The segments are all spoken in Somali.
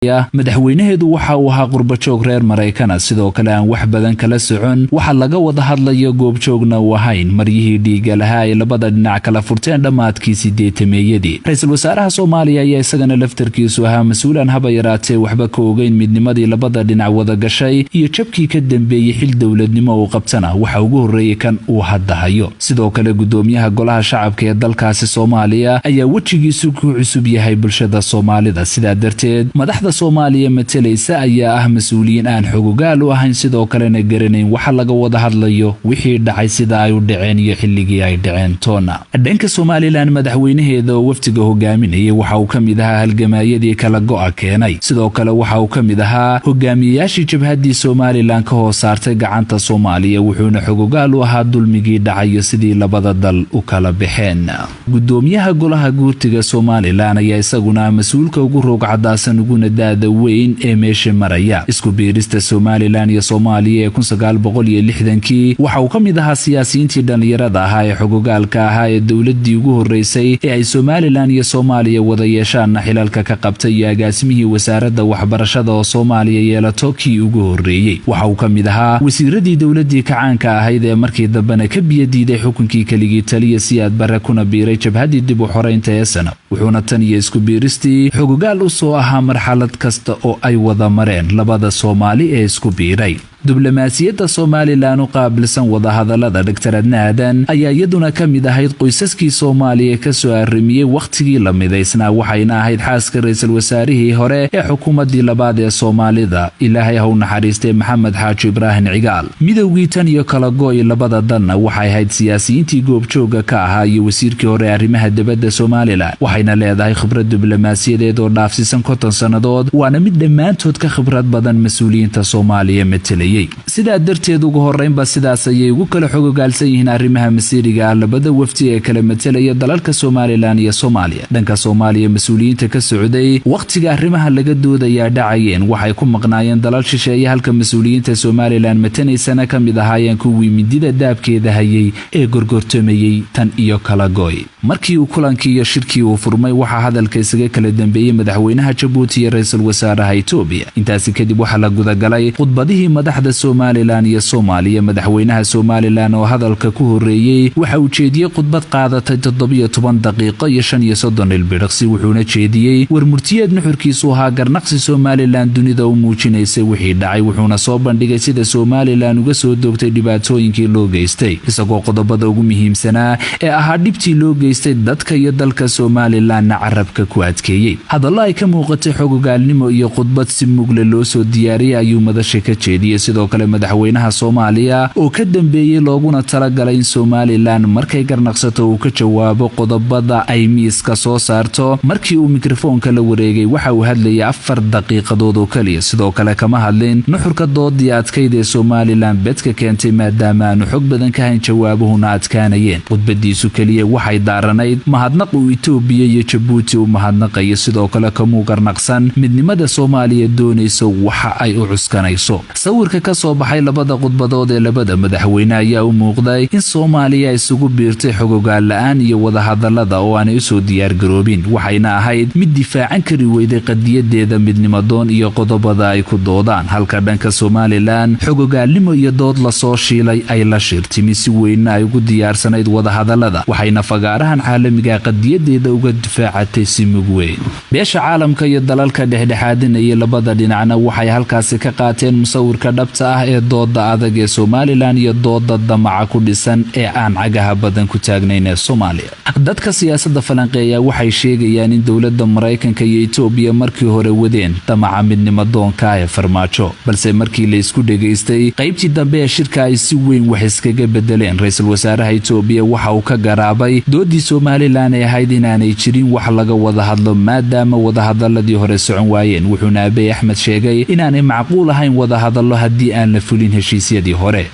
madaxweynaheedu waxa uu ahaa qurbajoog reer Mareykan sidoo kale aan wax badan kala socon waxa laga wada hadlayo goobjoogna u ahayn maryihii dhiiga lahaa ay labada dhinac kala furteen dhamaadkii 80meeyadii ra'iisul wasaaraha Soomaaliya ayaa isagana laftarkiisu ahaa mas'uulan haba yaraatee waxba ka ogeyn midnimadii labada dhinac wada gashay iyo jabkii ka dambeeyay xil dawladnimo oo qabtana waxa ugu horeeyay kan uu hadda hayo sidoo kale gudoomiyaha golaha shacabka ee dalkaasi Soomaaliya ayaa wajigiisu ku cusub yahay bulshada Soomaalida sida darteed madaxda Soomaaliya matalaysa ayaa ah mas'uuliyiin aan xogogaal u ahayn sidoo kalena garanayn waxa laga wada hadlayo wixii dhacay sida ay u dhaceen iyo xilligii ay dhaceen toona dhanka Soomaaliland madaxweynaheeda oo waftiga hogaaminayay waxa uu kamid ahaa halgamayadii kala go'a keenay sidoo kale waxa uu kamid ahaa hogaamiyaashii jabhadii Soomaaliland ka hoos saartay gacanta Soomaaliya wuxuuna xogogaal u ahaa dulmigii dhacay sidii labada dal u kala baxeen gudoomiyaha golaha guurtiga Soomaaliland ayaa isaguna mas'uulka ugu roog cadaasan uguna daada weyn ee meesha maraya isku biirista Soomaaliland iyo Soomaaliya 1960kii waxa uu kamid ahaa siyaasiyiintii dhalinyarada ahaa ee xogogaalka ahaa ee dawladii ugu horeysay ee ay Soomaaliland iyo Soomaaliya wada yeeshaan xilalka ka qabtay iyo agaasimihii wasaaradda waxbarashada oo Soomaaliya yeelato kii ugu horeeyay waxa uu kamid ahaa wasiiradii dawladii kacaanka ahayd ee markii dambana ka biyadiiday xukunkii kaligii taliya Siyaad Barre kuna biiray jabhadii dib u xoreynta ee sana wuxuuna tan iyo isku biiristii xogogaal u soo ahaa marxalad kasta oo ay wada mareen labada Soomaali ee isku biiray diblomaasiyadda Soomaaliland u qaabilsan wada hadalada Dr. Adnaadan ayaa iyaduna kamid ahayd qoysaskii Soomaaliya ka soo arrimiyay waqtigii la midaysnaa waxayna ahayd xaaska ra'iisul wasaarihii hore ee xukuumadii labaad ee Soomaalida Ilaahay ha u naxariistay Maxamed Xaaji Ibraahin Cigaal midowgii tan iyo kala go'ay labada dalna waxay ahayd siyaasiyiintii goobjooga ka ahaa iyo wasiirkii hore arrimaha dibadda Soomaaliland waxayna leedahay khibrad diblomaasiyadeed oo dhaafsiisan 50 sanadood waana mid dhammaantood ka khibrad badan mas'uuliyiinta Soomaaliya metelay sida darteed ugu horeynba sidaas ayay ugu kala xogogaalsan yihiin arrimaha masiiriga labada wafti ee kala metelaya dalalka Soomaaliland iyo Soomaaliya dhanka Soomaaliya mas'uuliyiinta ka socday waqtiga arrimaha laga doodaya dhacayeen waxay ku maqnaayeen dalal shisheeye halka mas'uuliyiinta Soomaaliland metanaysana kamid ahaayeen kuwii midida daabkeeda hayay ee gorgortamayay tan iyo kala go'ay markii uu kulankii iyo shirkii uu furmay waxa hadalka isaga kala dambeeyay madaxweynaha Djibouti iyo ra'iisul wasaaraha Itoobiya intaasi kadib waxa la gudagalay khudbadihii madaxda Soomaaliland iyo Soomaaliya madaxweynaha Soomaaliland oo hadalka ku horeeyay waxa uu jeediyay khudbad qaadatay 17 daqiiqo iyo 35 ilbiriqsi wuxuuna jeediyay warmurtiyeed nuxurkiisu ahaa garnaqsi Soomaaliland dunida u muujinaysay wixii dhacay wuxuuna soo bandhigay sida Soomaaliland uga soo doogtay dhibaatooyinkii loo geystay isagoo qodobada ugu muhiimsanaa ee ahaa dhibtii loo geystay dadka iyo dalka Soomaaliland carabka ku adkeeyay hadallo ay ka muuqatay xogogaalnimo iyo khudbad si mugle loo soo diyaariyay ayuu madasha ka jeediyay sidoo kale madaxweynaha Soomaaliya oo ka dambeeyay looguna talagalay in Soomaaliland markay garnaqsato uu ka jawaabo qodobada ay miiska soo saarto markii uu mikrofoonka la wareegay waxa uu hadlayay 4 daqiiqadood oo kaliya sidoo kale kama hadlin nuxurka doodii adkayd ee Soomaaliland bedka keentay maadaama aanu xog badan ka hayn jawaabuhuna adkaanayeen khudbadiisu kaliya waxay daaranayd mahadnaq uu Itoobiya iyo Djibouti u mahadnaqay sidoo kale kamu garnaqsan midnimada Soomaaliya doonayso waxa ay u cuskanayso sawirka ka soo baxay labada khudbadood ee labada madaxweyne ayaa u muuqday in Soomaaliya isugu biirtay xogogaal la'aan iyo wada hadalada oo aan soo diyaar garoobin waxayna ahayd mid difaacan kari weyday qadiyadeeda midnimadoon iyo qodobada ay ku doodaan halka dhanka Soomaaliland xogogaalnimo iyo dood la soo shiilay ay la shirtimi si weyn ay ugu diyaarsanayd wada hadalada waxayna fagaarahan caalamiga qadiyadeeda uga difaacatay si mug weyn beesha caalamka iyo dalalka dhexdhexaadinaya labada dhinacna waxay halkaas ka qaateen musawirka dhabta ah ee dooda adag ee Soomaaliland iyo dooda damaca ku dhisan ee aan cagaha badan ku taagnayn ee Soomaaliya dadka siyaasadda falanqeeya waxay sheegayaan in dawladda Mareykanka iyo Itoobiya markii hore wadeen damaca midnimadoonka ee farmaajo balse markii la isku dhageystay qaybtii dambe ee shirka ay si weyn wax iskaga bedeleen ra'iisul wasaaraha Itoobiya waxa uu ka garaabay doodii Soomaaliland ee ahayd inaanay jirin wax laga wada hadlo maadaama wada hadaladii hore socon waayeen wuxuuna Abiy Ahmed sheegay inaanay macquul ahayn wada hadallo haddii aan la fulin heshiisyadii hore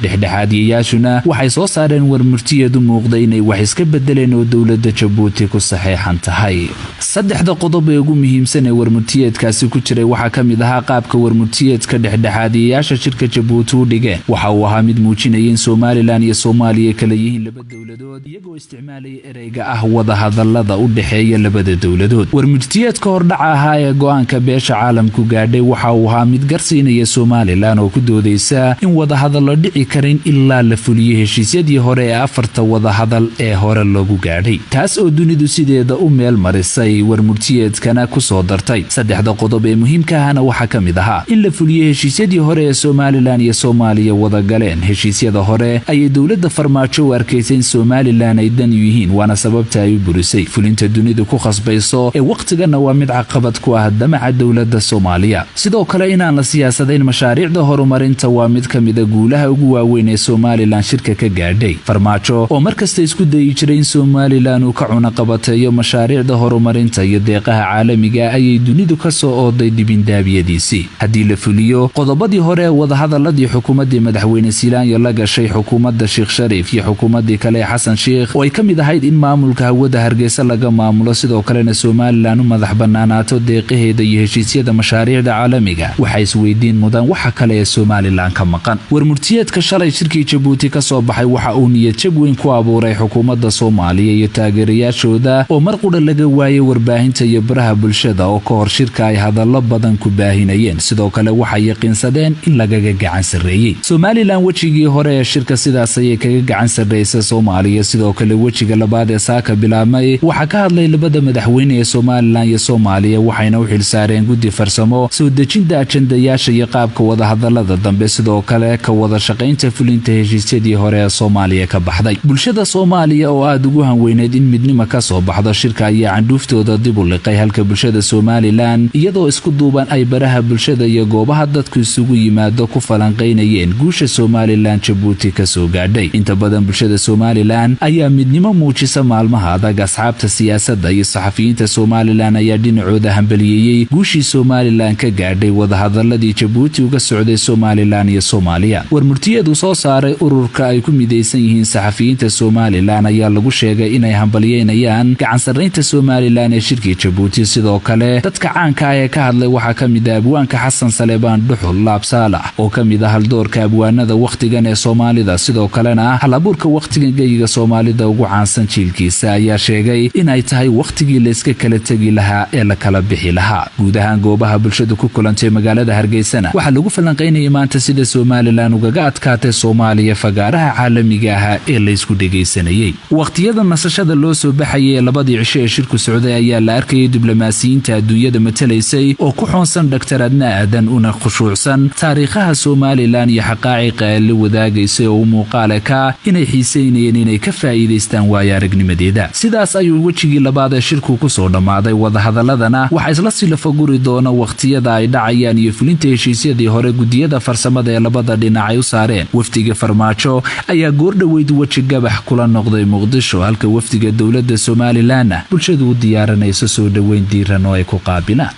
dhexdhexaadiyayaashuna waxay soo saareen warmurtiyeedu muuqday inay wax iska bedeleen oo dawladda Djibouti ku saxeexan tahay saddexda qodob ee ugu muhiimsan ee warmurtiyeedkaasi ku jiray waxa kamid ahaa qaabka warmurtiyeedka dhexdhexaadiyayaasha shirka Djibouti u dhigeen waxa uu ahaa mid muujinaya in Soomaaliland iyo Soomaaliya kala yihiin laba dawladood iyagoo isticmaalaya ereyga degdega ah wadahadalada u dhexeeya labada dowladood. warmurtiyeedka hordhaca ahaa ee go'aanka beesha caalamku gaadhay waxa uu ahaa mid garsiinaya Somaliland oo ku doodaysa in wadahadalo dhici karin ilaa la fuliyo heshiisyadii hore ee afarta wadahadal ee hore loogu gaadhay, taas oo dunidu sideeda u meel marisay. warmurtiyeedkana ku soo dartay saddexda qodob ee muhiimka ahna waxaa ka mid ahaa in la fuliyo heshiisyadii hore ee Somaliland iyo Soomaaliya wada galeen. heshiisyada hore ayay dowladda farmaajo u arkaysay in Somaliland ay dan yihiin, waana sababta ay u burisay. fulinta dunidu ku khasbayso ee waqtigana waa mid caqabad ku ah damaca dowladda Soomaaliya. sidoo kale inaan la siyaasadayn mashaariicda horumarinta waa mid ka mid ah guulaha ugu waaweyn ee Somaliland shirka ka gaadhay. farmaajo oo markasta isku dayi jiray in Somaliland uu ka cunaqabateeyo mashaariicda horumarinta iyo deeqaha caalamiga ayay dunidu ka soo ooday dibindaabiyadiisii. haddii la fuliyo qodobadii hore ee wadahadaladii xukuumadii madaxweyne Silaanyo la gashay xukuumadda Sheekh Shariif iyo xukuumadii kale Xasan Sheekh oo ay ka mid ahayd in maamulka hawada Hargeysa laga maamulo, sidoo kalena Somaliland u madax banaanaato deeqaheeda iyo heshiisyada mashaariicda caalamiga, waxay isweydiin mudan waxa kale ee Somaliland ka maqan. warmurtiyeedka shalay shirkii Djibouti ka soo baxay waxa uu niyad jab weyn ku abuuray xukuumadda Soomaaliya iyo taageerayaashooda oo mar qura laga waayay warbaahinta iyo baraha bulshada oo ka hor shirka ay hadallo badan ku baahinayeen. sidoo kale waxay yaqiinsadeen in lagaga gacan sarreeyay Somaliland. wejigii hore ee shirka sidaas ayay kaga gacan sarreysay Soomaaliya. sidoo kale wejiga labaad ee saaka bilaabmay waxaa ka hadlay labada madaxweyne ee Somaliland iyo Soomaaliya, waxayna u xilsaareen guddi farsamo soo dejinta ajandayaasha iyo qaabka wadahadalada dambe, sidoo kale ka wada shaqaynta fulinta heshiisyadii hore ee Soomaaliya ka baxday. bulshada Soomaaliya oo aad ugu hanweyneed in midnimo ka soo baxdo shirka ayaa candhuuftooda dib u liqay, halka bulshada Somaliland iyadoo isku duuban ay baraha bulshada iyo goobaha dadku isugu yimaado ku falanqeynayeen guusha Somaliland Djibouti ka soo gaadhay. inta badan bulshada Somaliland ayaa midnimo muujisa maalmaha adag. asxaabta siyaasadda iyo saxafiyiinta Somaliland ayaa dhinacooda hambaliyeeyay guushii Somaliland ka gaadhay wadahadaladii Djibouti uga socday Somaliland iyo Soomaaliya. warmurtiyeedu soo saaray ururka ay ku midaysan yihiin saxafiyiinta Somaliland ayaa lagu sheegay inay hambaliyeynayaan gacan sarreynta Somaliland ee shirkii Djibouti. sidoo kale dadka caanka ah ee ka hadlay waxaa ka mid ah abwaanka Xasan Saleebaan Dhuxul Laab Saalax oo ka mid ah haldoorka abwaanada waqtigan ee Soomaalida, sidoo kalena halabuurka waqtigan geyiga Soomaalida ugu caansan jiilkiisa, ayaa sheegay inay tahay waqtigii la iska kala tegi lahaa ee la kala bixi lahaa. guud ahaan goobaha bulshadu ku kulantay magaalada Hargeysana waxaa lagu falanqeynayay maanta sida Somaliland ugaga adkaatay Soomaaliya fagaaraha caalamiga ah ee la isku dhageysanayay. waqtiyada nasashada loo soo baxayay labadii cisho ee shirku socday ayaa la arkayay diblomaasiyiinta adduunyada matalaysay oo ku xoonsan Dr. Adna Aadan una khushuucsan taariikhaha Somaliland iyo xaqaa'iqa ay la wadaagaysay oo muuqaale ka inay xiiseynayeen inay ka faa'iideystaan waayo-aragnimadeeda. sidaas ayuu wejigii labaad ee shirku ku soo dhammaaday. wadahadaladana waxaa isla silafaguri doona waqtiyada ay dhacayaan iyo fulinta heshiisyadii hore gudiyada farsamada ee labada dhinac ay u saareen. wafdiga farmaajo ayaa goordhoweyd weji gabax kula noqday Muqdisho, halka wafdiga dowladda Somaliland bulshadu u diyaarinayso soo dhaweyn diiran oo ay ku qaabilaan.